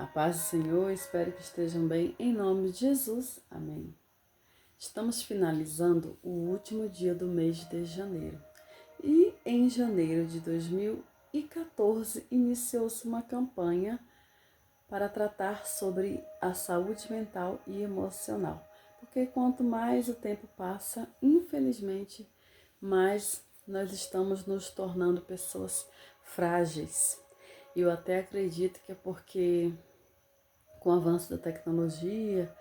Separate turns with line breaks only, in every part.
A paz do Senhor, espero que estejam bem, em nome de Jesus, amém. Estamos finalizando o último dia do mês de janeiro e em janeiro de 2014 iniciou-se uma campanha para tratar sobre a saúde mental e emocional, porque quanto mais o tempo passa, infelizmente, mais nós estamos nos tornando pessoas frágeis. Eu até acredito que é porque com o avanço da tecnologia,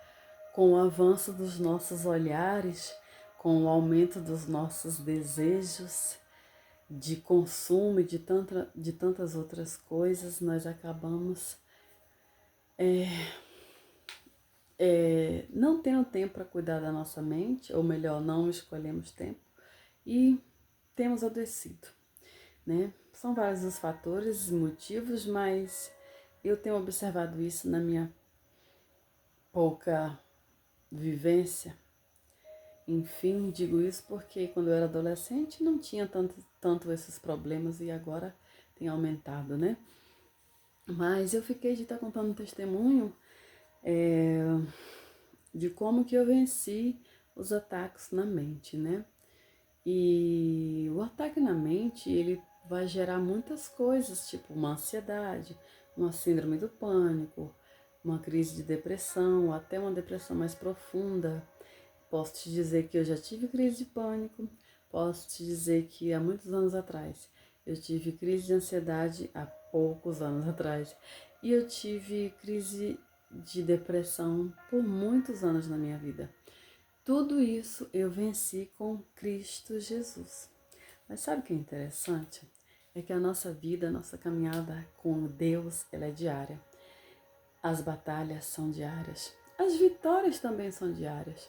com o avanço dos nossos olhares, com o aumento dos nossos desejos de consumo e de tantas outras coisas, nós acabamos não tendo tempo para cuidar da nossa mente, ou melhor, não escolhemos tempo, e temos adoecido, né? São vários os fatores e motivos, mas eu tenho observado isso na minha pouca vivência. Enfim, digo isso porque quando eu era adolescente não tinha tanto esses problemas e agora tem aumentado, né? Mas eu fiquei de estar contando um testemunho de como que eu venci os ataques na mente, né? E o ataque na mente, ele vai gerar muitas coisas, tipo uma ansiedade, uma síndrome do pânico, uma crise de depressão, ou até uma depressão mais profunda. Posso te dizer que eu já tive crise de pânico, posso te dizer que há muitos anos atrás eu tive crise de ansiedade há poucos anos atrás e eu tive crise de depressão por muitos anos na minha vida. Tudo isso eu venci com Cristo Jesus. Mas sabe o que é interessante? É que a nossa vida, a nossa caminhada com Deus, ela é diária. As batalhas são diárias. As vitórias também são diárias.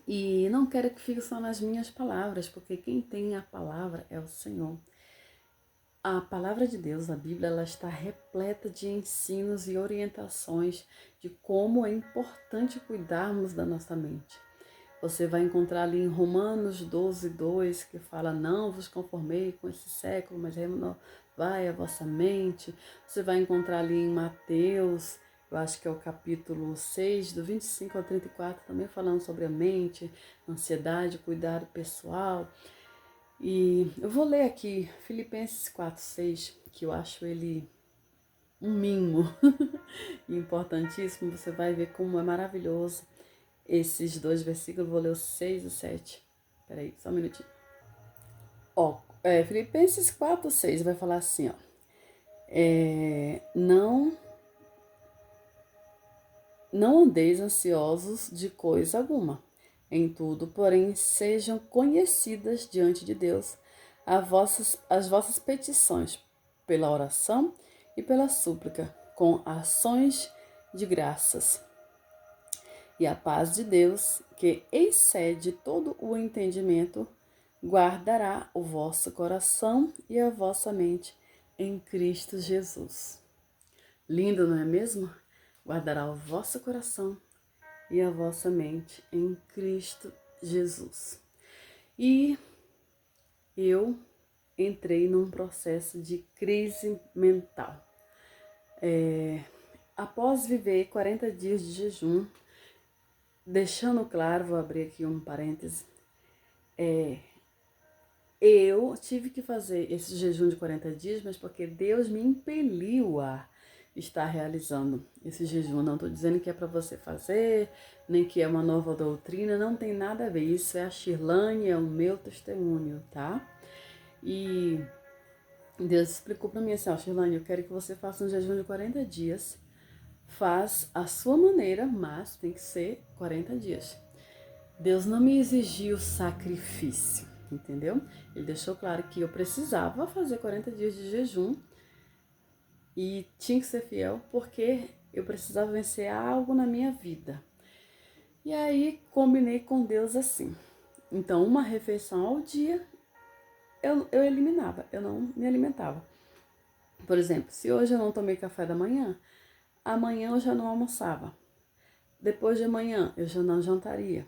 E não quero que fique só nas minhas palavras, porque quem tem a palavra é o Senhor. A palavra de Deus, a Bíblia, ela está repleta de ensinos e orientações de como é importante cuidarmos da nossa mente. Você vai encontrar ali em Romanos 12:2, que fala: não vos conformei com esse século, mas renovai a vossa mente. Você vai encontrar ali em Mateus, eu acho que é o capítulo 6, do 25 ao 34, também falando sobre a mente, ansiedade, cuidado pessoal. E eu vou ler aqui Filipenses 4:6, que eu acho ele um mimo e importantíssimo. Você vai ver como é maravilhoso esses dois versículos. Vou ler o 6 e o 7. Peraí, só um minutinho. Filipenses 4:6 vai falar assim, ó. Não andeis ansiosos de coisa alguma. Em tudo, porém, sejam conhecidas diante de Deus as vossas petições, pela oração e pela súplica, com ações de graças. E a paz de Deus, que excede todo o entendimento, guardará o vosso coração e a vossa mente em Cristo Jesus. Lindo, não é mesmo? Guardará o vosso coração e a vossa mente em Cristo Jesus. E eu entrei num processo de crise mental. Após viver 40 dias de jejum, deixando claro, vou abrir aqui um parêntese, eu tive que fazer esse jejum de 40 dias, mas porque Deus me impeliu a estar realizando esse jejum. Não estou dizendo que é para você fazer, nem que é uma nova doutrina, não tem nada a ver. Isso é a Shirlane, é o meu testemunho, tá? E Deus explicou para mim assim, ó, Shirlane, eu quero que você faça um jejum de 40 dias. Faz a sua maneira, mas tem que ser 40 dias. Deus não me exigiu sacrifício, entendeu? Ele deixou claro que eu precisava fazer 40 dias de jejum e tinha que ser fiel porque eu precisava vencer algo na minha vida. E aí combinei com Deus assim. Então, uma refeição ao dia eu eliminava, eu não me alimentava. Por exemplo, se hoje eu não tomei café da manhã, amanhã eu já não almoçava. Depois de amanhã eu já não jantaria.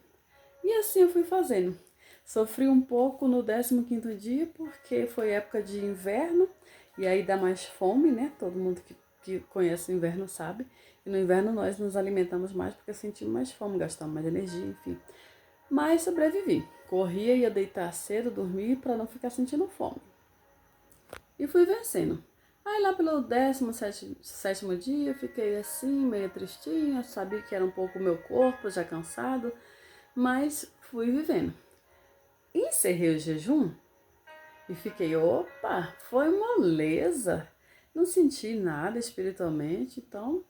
E assim eu fui fazendo. Sofri um pouco no 15º dia, porque foi época de inverno, e aí dá mais fome, né? Todo mundo que que conhece o inverno sabe. E no inverno nós nos alimentamos mais porque sentimos mais fome, gastamos mais energia, enfim. Mas sobrevivi. Corria, ia deitar cedo, dormir para não ficar sentindo fome. E fui vencendo. Aí lá pelo 17º dia, fiquei assim, meio tristinha, sabia que era um pouco o meu corpo, já cansado, mas fui vivendo. Encerrei o jejum e fiquei, opa, foi moleza. Não senti nada espiritualmente, então,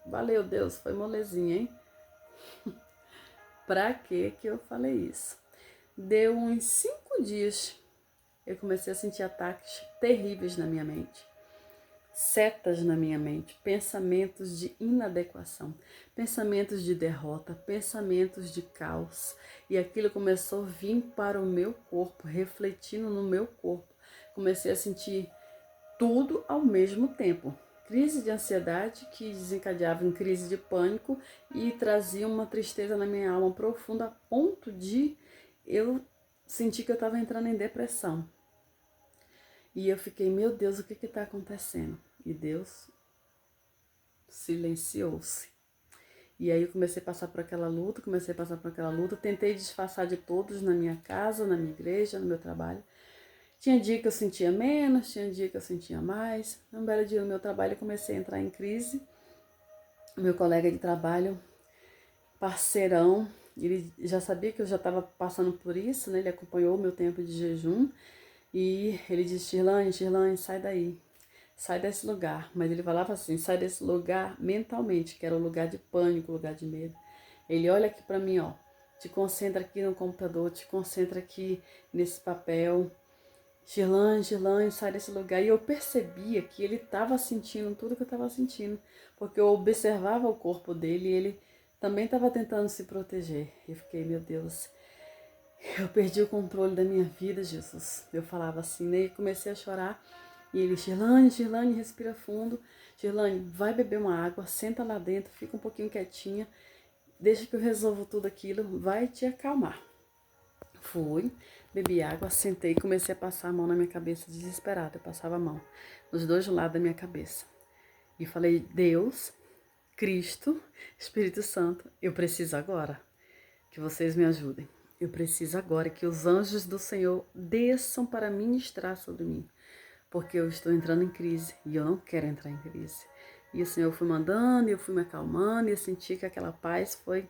valeu Deus, foi molezinha, hein? Pra que eu falei isso? Deu uns 5 dias, eu comecei a sentir ataques terríveis na minha mente. Setas na minha mente, pensamentos de inadequação, pensamentos de derrota, pensamentos de caos. E aquilo começou a vir para o meu corpo, refletindo no meu corpo. Comecei a sentir tudo ao mesmo tempo. Crise de ansiedade que desencadeava em crise de pânico e trazia uma tristeza na minha alma profunda a ponto de eu sentir que eu estava entrando em depressão. E eu fiquei, meu Deus, o que está acontecendo? E Deus silenciou-se. E aí eu comecei a passar por aquela luta, tentei disfarçar de todos na minha casa, na minha igreja, no meu trabalho. Tinha dia que eu sentia menos, tinha dia que eu sentia mais. Um belo dia no meu trabalho eu comecei a entrar em crise. Meu colega de trabalho, parceirão, ele já sabia que eu já estava passando por isso, né? Ele acompanhou o meu tempo de jejum. E ele disse, Shirlane, sai daí, sai desse lugar. Mas ele falava assim, sai desse lugar mentalmente, que era o lugar de pânico, o lugar de medo. Ele olha aqui pra mim, ó, te concentra aqui no computador, te concentra aqui nesse papel. Shirlane, sai desse lugar. E eu percebia que ele estava sentindo tudo que eu estava sentindo, porque eu observava o corpo dele e ele também estava tentando se proteger. E fiquei, meu Deus, eu perdi o controle da minha vida, Jesus. Eu falava assim, né? E comecei a chorar. E ele, Shirlane, respira fundo. Shirlane, vai beber uma água, senta lá dentro, fica um pouquinho quietinha. Deixa que eu resolvo tudo aquilo, vai te acalmar. Fui, bebi água, sentei e comecei a passar a mão na minha cabeça, desesperada. Eu passava a mão nos dois lados da minha cabeça. E falei, Deus, Cristo, Espírito Santo, eu preciso agora que vocês me ajudem. Eu preciso agora que os anjos do Senhor desçam para ministrar sobre mim, porque eu estou entrando em crise e eu não quero entrar em crise. E o Senhor foi mandando, eu fui me acalmando e eu senti que aquela paz foi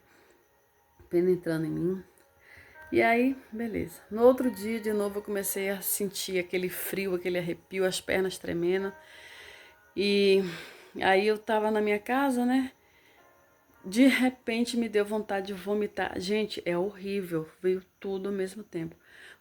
penetrando em mim. E aí, beleza. No outro dia, de novo, eu comecei a sentir aquele frio, aquele arrepio, as pernas tremendo. E aí eu tava na minha casa, né? De repente me deu vontade de vomitar. Gente, é horrível, veio tudo ao mesmo tempo.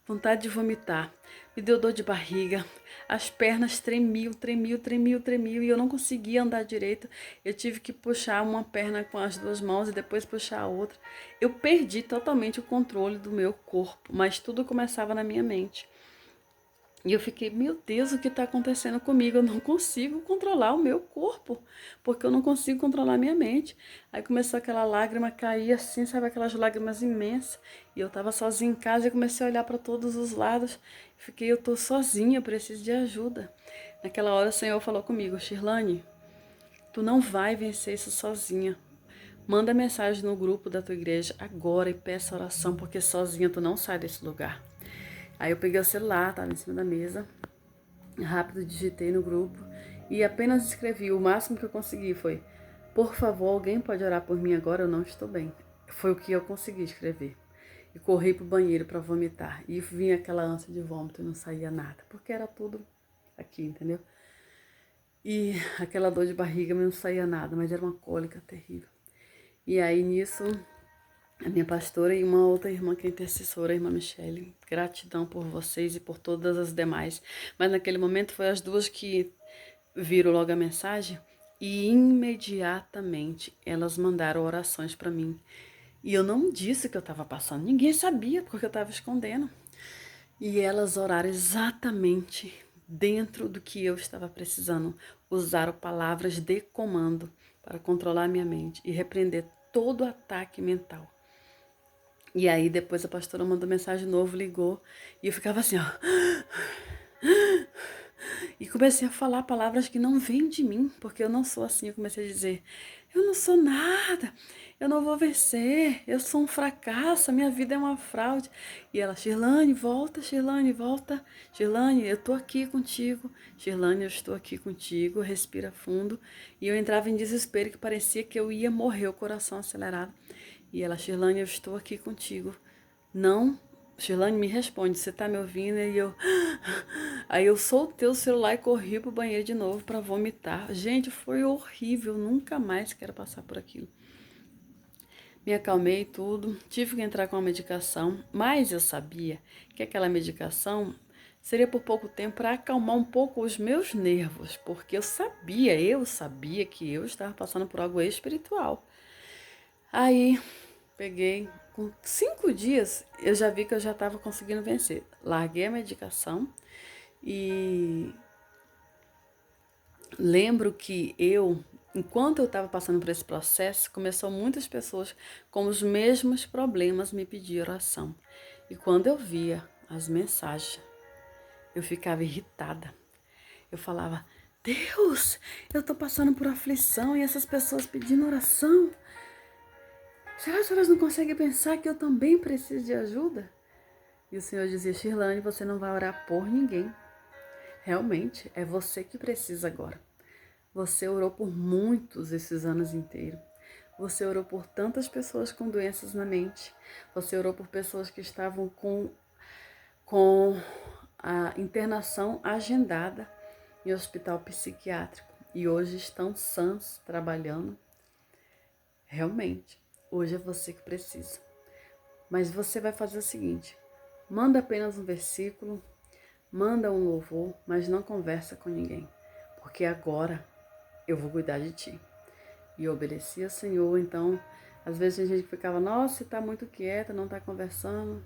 Vontade de vomitar. Me deu dor de barriga. As pernas tremiam e eu não conseguia andar direito. Eu tive que puxar uma perna com as duas mãos e depois puxar a outra. Eu perdi totalmente o controle do meu corpo, mas tudo começava na minha mente. E eu fiquei, meu Deus, o que está acontecendo comigo? Eu não consigo controlar o meu corpo, porque eu não consigo controlar a minha mente. Aí começou aquela lágrima a cair assim, sabe, aquelas lágrimas imensas. E eu estava sozinha em casa e comecei a olhar para todos os lados. Fiquei, eu estou sozinha, eu preciso de ajuda. Naquela hora o Senhor falou comigo, Shirlane, tu não vai vencer isso sozinha. Manda mensagem no grupo da tua igreja agora e peça oração, porque sozinha tu não sai desse lugar. Aí eu peguei o celular, tava em cima da mesa, rápido digitei no grupo e apenas escrevi. O máximo que eu consegui foi, por favor, alguém pode orar por mim agora, eu não estou bem. Foi o que eu consegui escrever. E corri pro banheiro para vomitar. E vinha aquela ânsia de vômito e não saía nada, porque era tudo aqui, entendeu? E aquela dor de barriga, mas não saía nada, mas era uma cólica terrível. E aí nisso, a minha pastora e uma outra irmã que é intercessora, a irmã Michele, gratidão por vocês e por todas as demais. Mas naquele momento foi as duas que viram logo a mensagem e imediatamente elas mandaram orações para mim. E eu não disse que eu estava passando, ninguém sabia porque eu estava escondendo. E elas oraram exatamente dentro do que eu estava precisando. Usaram palavras de comando para controlar a minha mente e repreender todo ataque mental. E aí depois a pastora mandou mensagem de novo, ligou, e eu ficava assim, ó. E comecei a falar palavras que não vêm de mim, porque eu não sou assim. Eu comecei a dizer, eu não sou nada, eu não vou vencer, eu sou um fracasso, a minha vida é uma fraude. E ela, Shirlane, volta, Shirlane, volta. Shirlane, eu tô aqui contigo. Shirlane, eu estou aqui contigo. Respira fundo. E eu entrava em desespero, que parecia que eu ia morrer, o coração acelerado. E ela, Shirlane, eu estou aqui contigo. Não, Shirlane, me responde, você tá me ouvindo? E eu... Aí eu soltei o celular e corri pro banheiro de novo para vomitar. Gente, foi horrível, nunca mais quero passar por aquilo. Me acalmei tudo, tive que entrar com a medicação, mas eu sabia que aquela medicação seria por pouco tempo para acalmar um pouco os meus nervos, porque eu sabia que eu estava passando por algo espiritual. Aí peguei, com 5 dias, eu já vi que eu já estava conseguindo vencer. Larguei a medicação e lembro que enquanto eu estava passando por esse processo, começou muitas pessoas com os mesmos problemas me pedir oração. E quando eu via as mensagens, eu ficava irritada. Eu falava, Deus, eu estou passando por aflição e essas pessoas pedindo oração. Será que elas não conseguem pensar que eu também preciso de ajuda? E o Senhor dizia, Shirlane, você não vai orar por ninguém. Realmente, é você que precisa agora. Você orou por muitos esses anos inteiros. Você orou por tantas pessoas com doenças na mente. Você orou por pessoas que estavam com a internação agendada em hospital psiquiátrico e hoje estão sãs trabalhando. Realmente, hoje é você que precisa. Mas você vai fazer o seguinte, manda apenas um versículo, manda um louvor, mas não conversa com ninguém, porque agora eu vou cuidar de ti. E eu obedeci ao Senhor, então, às vezes a gente ficava, nossa, está muito quieta, não está conversando.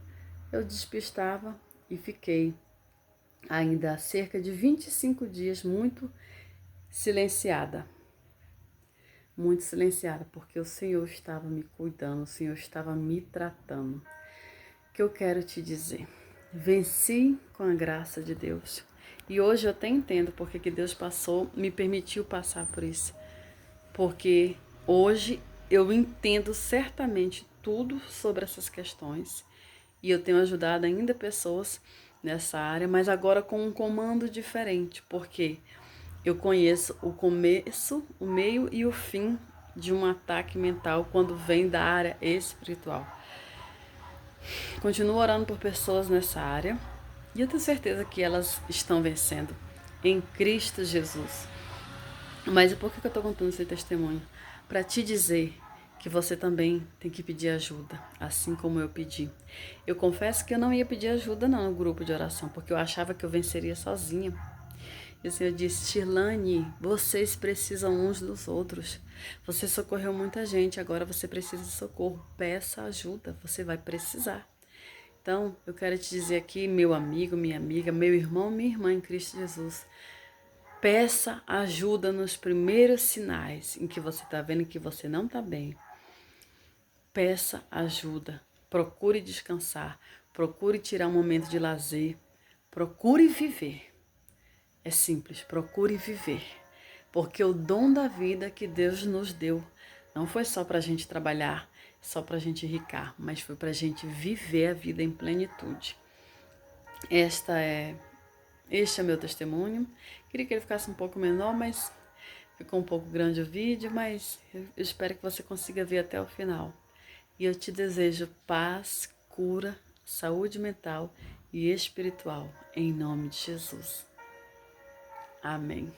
Eu despistava e fiquei ainda há cerca de 25 dias silenciada. Muito silenciada, porque o Senhor estava me cuidando, o Senhor estava me tratando. O que eu quero te dizer? Venci com a graça de Deus. E hoje eu até entendo porque que Deus me permitiu passar por isso. Porque hoje eu entendo certamente tudo sobre essas questões e eu tenho ajudado ainda pessoas nessa área, mas agora com um comando diferente, porque eu conheço o começo, o meio e o fim de um ataque mental quando vem da área espiritual. Continuo orando por pessoas nessa área e eu tenho certeza que elas estão vencendo em Cristo Jesus. Mas por que eu estou contando esse testemunho? Para te dizer que você também tem que pedir ajuda, assim como eu pedi. Eu confesso que eu não ia pedir ajuda não no grupo de oração, porque eu achava que eu venceria sozinha. E o Senhor disse, Shirlane, vocês precisam uns dos outros. Você socorreu muita gente, agora você precisa de socorro. Peça ajuda, você vai precisar. Então, eu quero te dizer aqui, meu amigo, minha amiga, meu irmão, minha irmã em Cristo Jesus, peça ajuda nos primeiros sinais em que você está vendo que você não está bem. Peça ajuda, procure descansar, procure tirar um momento de lazer, procure viver. É simples, procure viver. Porque o dom da vida que Deus nos deu não foi só para a gente trabalhar, só para a gente ricar, mas foi para a gente viver a vida em plenitude. Este é meu testemunho. Queria que ele ficasse um pouco menor, mas ficou um pouco grande o vídeo, mas eu espero que você consiga ver até o final. E eu te desejo paz, cura, saúde mental e espiritual, em nome de Jesus. Amém.